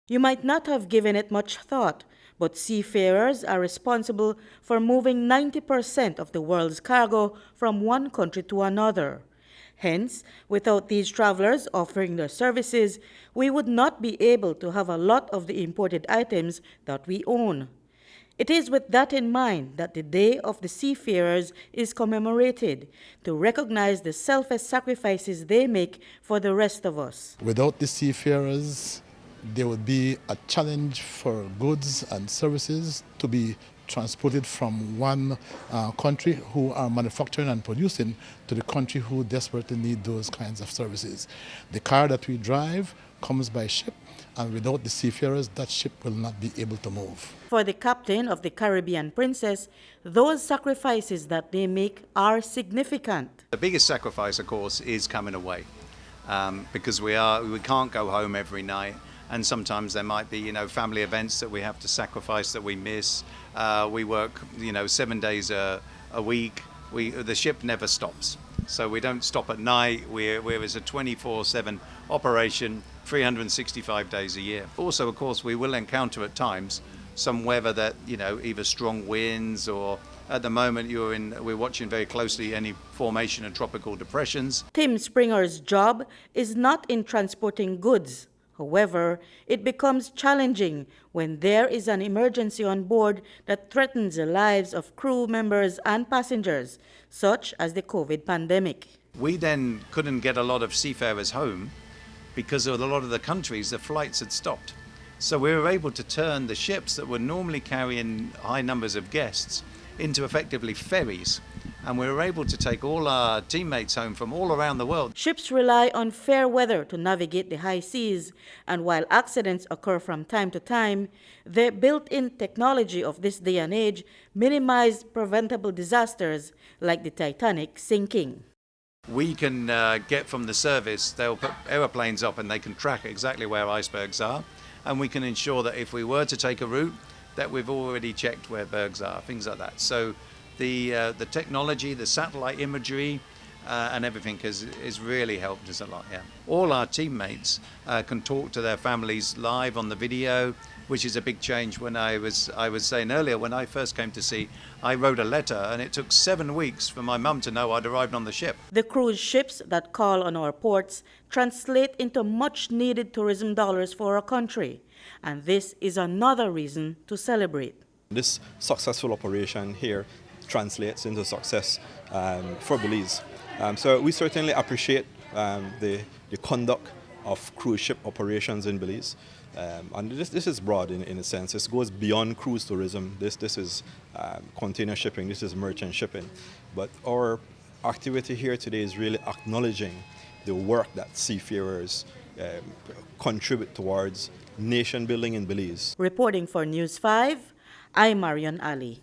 You might not have given it much thought, but seafarers are responsible for moving 90% of the world's cargo from one country to another. Hence, without these travelers offering their services, we would not be able to have a lot of the imported items that we own. It is with that in mind that the Day of the Seafarers is commemorated to recognize the selfless sacrifices they make for the rest of us. Without the seafarers, there would be a challenge for goods and services to be transported from one country who are manufacturing and producing to the country who desperately need those kinds of services. The car that we drive comes by ship, and without the seafarers, that ship will not be able to move. For the captain of the Caribbean Princess, those sacrifices that they make are significant. The biggest sacrifice, of course, is coming away, because we can't go home every night. And sometimes there might be, family events that we have to sacrifice that we miss. We work, 7 days a week. The ship never stops, so we don't stop at night. It's a 24/7 operation, 365 days a year. Also, of course, we will encounter at times some weather that, either strong winds or at the moment we're watching very closely any formation of tropical depressions. Tim Springer's job is not in transporting goods. However, it becomes challenging when there is an emergency on board that threatens the lives of crew members and passengers, such as the COVID pandemic. We then couldn't get a lot of seafarers home because of a lot of the countries, the flights had stopped. So we were able to turn the ships that were normally carrying high numbers of guests into effectively ferries. And we were able to take all our teammates home from all around the world. Ships rely on fair weather to navigate the high seas, and while accidents occur from time to time, the built-in technology of this day and age minimize preventable disasters like the Titanic sinking. We can get from the service, they'll put aeroplanes up and they can track exactly where icebergs are, and we can ensure that if we were to take a route, that we've already checked where bergs are, things like that. So the technology, the satellite imagery, and everything has really helped us a lot. Yeah, all our teammates can talk to their families live on the video, which is a big change. When I was saying earlier, when I first came to sea, I wrote a letter, and it took 7 weeks for my mum to know I'd arrived on the ship. The cruise ships that call on our ports translate into much-needed tourism dollars for our country, and this is another reason to celebrate. This successful operation here translates into success for Belize. So we certainly appreciate the conduct of cruise ship operations in Belize. And this is broad in a sense. This goes beyond cruise tourism. This is container shipping, this is merchant shipping. But our activity here today is really acknowledging the work that seafarers contribute towards nation building in Belize. Reporting for News 5, I'm Marion Ali.